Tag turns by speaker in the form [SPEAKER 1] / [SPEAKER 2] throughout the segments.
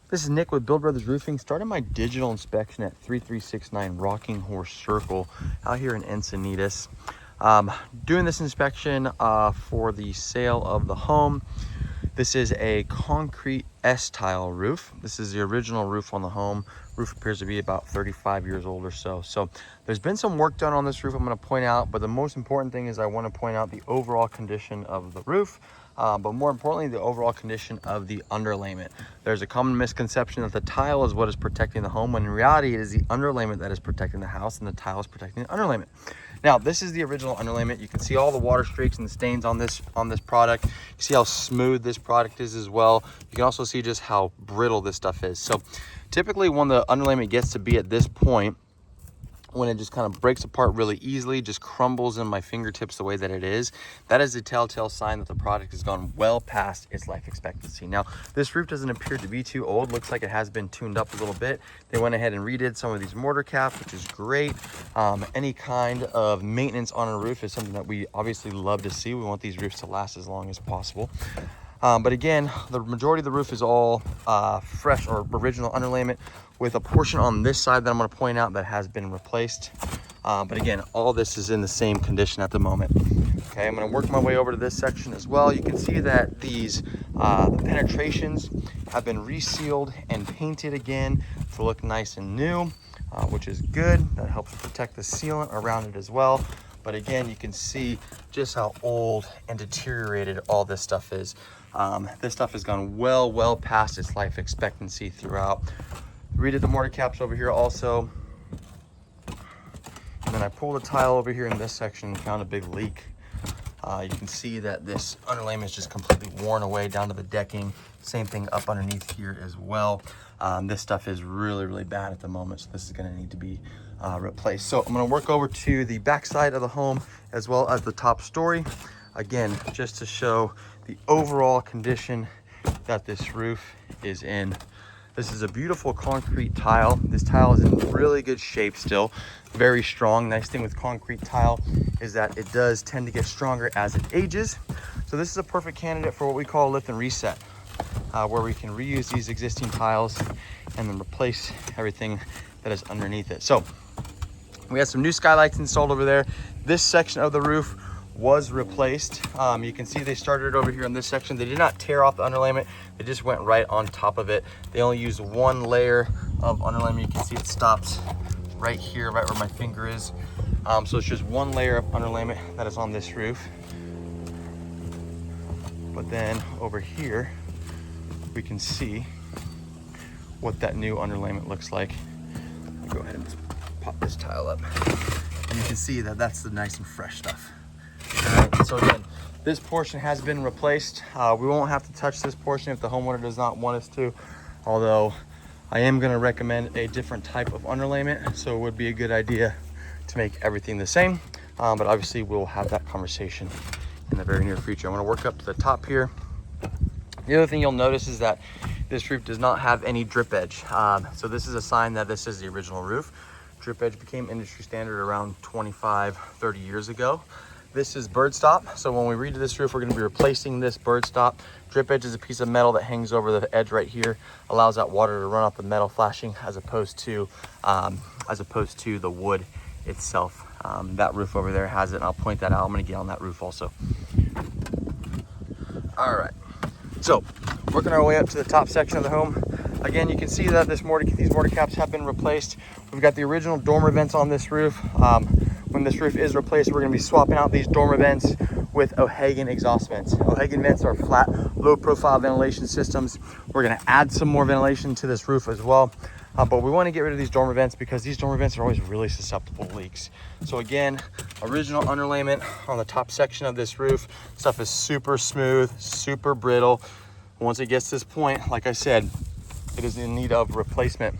[SPEAKER 1] This is Nick with Build Brothers Roofing, starting my digital inspection at 3369 Rocking Horse Circle out here in Encinitas. Doing this inspection for the sale of the home. This is a concrete S-tile roof. This is the original roof on the home. Roof appears to be about 35 years old or so. So there's been some work done on this roof I'm going to point out, but the most important thing is I want to point out the overall condition of the roof. But more importantly, the overall condition of the underlayment. There's a common misconception that the tile is what is protecting the home, when in reality it is the underlayment that is protecting the house and the tile is protecting the underlayment. Now, this is the original underlayment. You can see all the water streaks and stains on this product. You see how smooth this product is as well. You can also see just how brittle this stuff is. So typically when the underlayment gets to be at this point, when it just kind of breaks apart really easily, just crumbles in my fingertips the way that it is, that is a telltale sign that the product has gone well past its life expectancy. Now, this roof doesn't appear to be too old. Looks like it has been tuned up a little bit. They went ahead and redid some of these mortar caps, which is great. Any kind of maintenance on a roof is something that we obviously love to see. We want these roofs to last as long as possible. But again, the majority of the roof is all fresh or original underlayment, with a portion on this side that I'm going to point out that has been replaced. But again, all this is in the same condition at the moment. Okay, I'm going to work my way over to this section as well. You can see that these the penetrations have been resealed and painted again to look nice and new, which is good. That helps protect the sealant around it as well. But again, you can see just how old and deteriorated all this stuff is. This stuff has gone well past its life expectancy throughout. Redid the mortar caps over here also. And then I pulled a tile over here in this section and found a big leak. You can see that this underlayment is just completely worn away down to the decking. Same thing up underneath here as well. This stuff is really bad at the moment, so this is going to need to be replaced. So I'm going to work over to the back side of the home as well as the top story. Again, just to show the overall condition that this roof is in. This is a beautiful concrete tile. This tile is in really good shape still, very strong. Nice thing with concrete tile is that it does tend to get stronger as it ages. So this is a perfect candidate for what we call a lift and reset, where we can reuse these existing tiles and then replace everything that is underneath it. So we had some new skylights installed over there. This section of the roof was replaced. You can see they started over here in this section. They did not tear off the underlayment. They just went right on top of it. They only used one layer of underlayment. You can see it stops right here, right where my finger is. So it's just one layer of underlayment that is on this roof. But then over here, we can see what that new underlayment looks like. Let me go ahead and pop this tile up. And you can see that that's the nice and fresh stuff. All right, so again, this portion has been replaced. We won't have to touch this portion if the homeowner does not want us to, although I am going to recommend a different type of underlayment, so it would be a good idea to make everything the same. But obviously we'll have that conversation in the very near future. I'm going to work up to the top here. The other thing you'll notice is that this roof does not have any drip edge. So this is a sign that this is the original roof. Drip edge became industry standard around 25-30 years ago. This is bird stop. So when we redo this roof, we're going to be replacing this bird stop. Drip edge is a piece of metal that hangs over the edge right here, allows that water to run off the metal flashing as opposed to the wood itself. That roof over there has it, and I'll point that out. I'm going to get on that roof also. All right, so working our way up to the top section of the home. Again, you can see that these mortar caps have been replaced. We've got the original dormer vents on this roof. When this roof is replaced, we're going to be swapping out these dormer vents with O'Hagan exhaust vents. O'Hagan vents are flat, low profile ventilation systems. We're going to add some more ventilation to this roof as well. But we want to get rid of these dormer vents because these dormer vents are always really susceptible to leaks. So again, original underlayment on the top section of this roof. Stuff is super smooth, super brittle. Once it gets to this point, like I said, it is in need of replacement.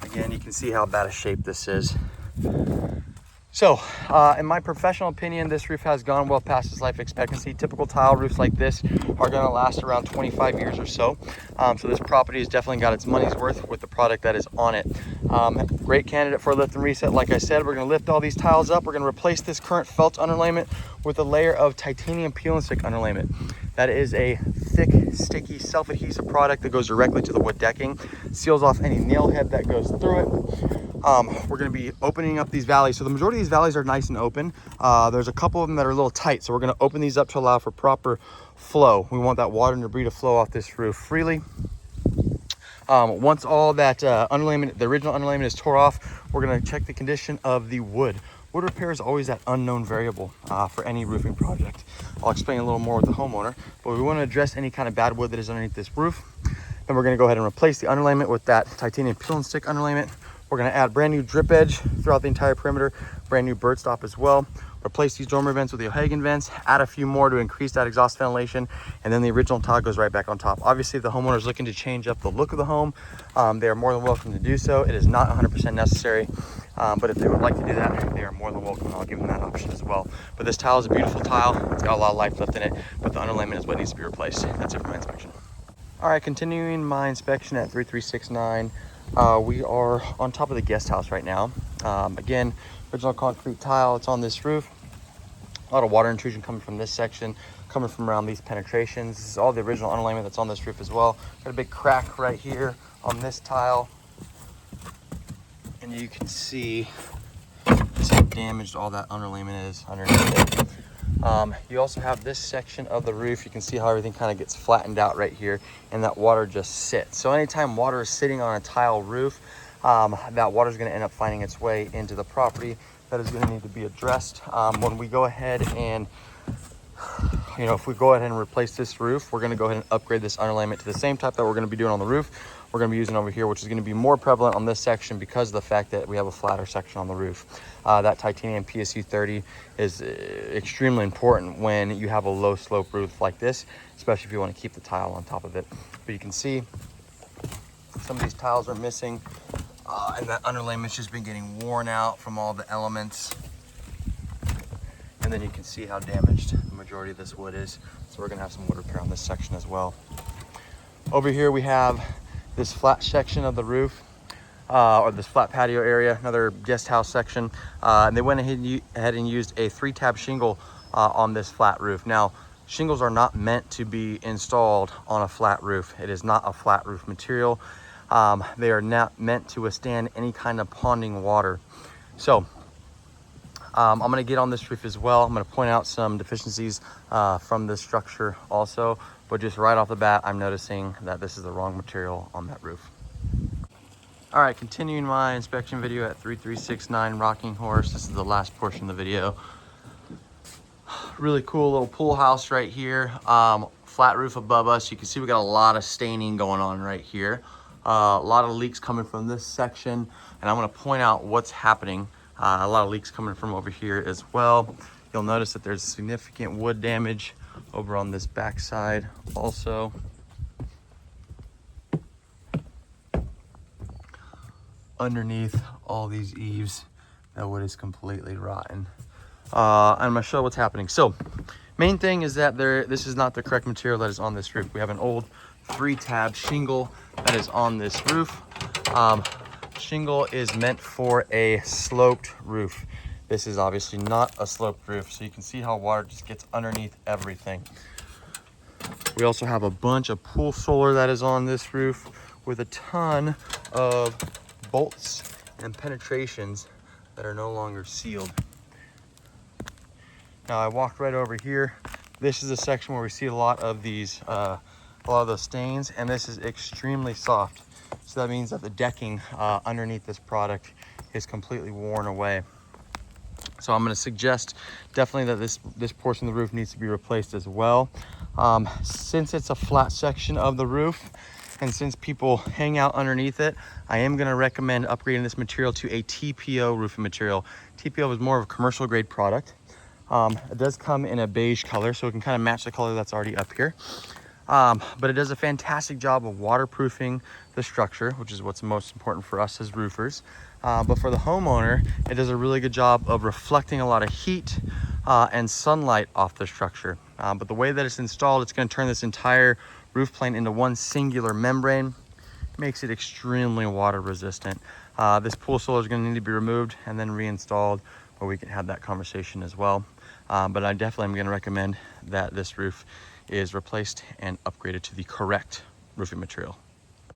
[SPEAKER 1] Again, you can see how bad a shape this is. So, in my professional opinion, this roof has gone well past its life expectancy. Typical tile roofs like this are going to last around 25 years or so. So this property has definitely got its money's worth with the product that is on it. Great candidate for a lift and reset. Like I said, we're going to lift all these tiles up. We're going to replace this current felt underlayment with a layer of titanium peel and stick underlayment. That is a thick, sticky, self-adhesive product that goes directly to the wood decking, seals off any nail head that goes through it. We're going to be opening up these valleys. So the majority of these valleys are nice and open. There's a couple of them that are a little tight. So we're going to open these up to allow for proper flow. We want that water and debris to flow off this roof freely. Once all that underlayment, the original underlayment is tore off, we're going to check the condition of the wood. Wood repair is always that unknown variable for any roofing project. I'll explain a little more with the homeowner, but we want to address any kind of bad wood that is underneath this roof. Then we're going to go ahead and replace the underlayment with that titanium peel and stick underlayment. We're going to add brand new drip edge throughout the entire perimeter, brand new bird stop as well. Replace these dormer vents with the O'Hagan vents, add a few more to increase that exhaust ventilation, and then the original tile goes right back on top. Obviously, if the homeowner is looking to change up the look of the home, they are more than welcome to do so. It is not 100% necessary, but if they would like to do that, they are more than welcome, and I'll give them that option as well. But this tile is a beautiful tile. It's got a lot of life left in it, but the underlayment is what needs to be replaced. That's it for my inspection. All right, continuing my inspection at 3369. We are on top of the guest house right now. Again, original concrete tile, it's on this roof. A lot of water intrusion coming from this section, coming from around these penetrations. This is all the original underlayment that's on this roof as well. Got a big crack right here on this tile. And you can see just how damaged all that underlayment is underneath it. You also have this section of the roof. You can see how everything kind of gets flattened out right here, and that water just sits. So anytime water is sitting on a tile roof, that water is going to end up finding its way into the property. That is going to need to be addressed. When we go ahead and, if we go ahead and replace this roof, we're going to go ahead and upgrade this underlayment to the same type that we're going to be doing on the roof. We're going to be using over here, which is going to be more prevalent on this section because of the fact that we have a flatter section on the roof. That titanium PSU 30 is extremely important when you have a low slope roof like this, especially if you want to keep the tile on top of it. But you can see some of these tiles are missing, and that underlayment's just been getting worn out from all the elements. And then you can see how damaged the majority of this wood is. So we're going to have some wood repair on this section as well. Over here we have this flat section of the roof, or this flat patio area, another guest house section. And they went ahead and used a 3-tab shingle on this flat roof. Now, shingles are not meant to be installed on a flat roof. It is not a flat roof material. They are not meant to withstand any kind of ponding water. So I'm going to get on this roof as well. I'm going to point out some deficiencies from this structure also, but just right off the bat, I'm noticing that this is the wrong material on that roof. All right, continuing my inspection video at 3369 Rocking Horse. This is the last portion of the video. Really cool little pool house right here. Flat roof above us. You can see we got a lot of staining going on right here. A lot of leaks coming from this section, and I'm going to point out what's happening. A lot of leaks coming from over here as well. You'll notice that there's significant wood damage over on this back side also. Underneath all these eaves, that wood is completely rotten. I'm gonna show what's happening. So main thing is that this is not the correct material that is on this roof. We have an old 3-tab shingle that is on this roof. Shingle is meant for a sloped roof. This is obviously not a sloped roof, so you can see how water just gets underneath everything. We also have a bunch of pool solar that is on this roof with a ton of bolts and penetrations that are no longer sealed. Now I walked right over here. This is a section where we see a lot of these, a lot of those stains, and this is extremely soft. So that means that the decking underneath this product is completely worn away. So I'm going to suggest definitely that this portion of the roof needs to be replaced as well. Since it's a flat section of the roof, and since people hang out underneath it, I am going to recommend upgrading this material to a TPO roofing material. TPO is more of a commercial grade product. It does come in a beige color, so it can kind of match the color that's already up here. But it does a fantastic job of waterproofing the structure, which is what's most important for us as roofers. But for the homeowner, it does a really good job of reflecting a lot of heat and sunlight off the structure. But the way that it's installed, it's going to turn this entire roof plane into one singular membrane. Makes it extremely water resistant. This pool solar is going to need to be removed and then reinstalled, where we can have that conversation as well. But I definitely am going to recommend that this roof is replaced and upgraded to the correct roofing material.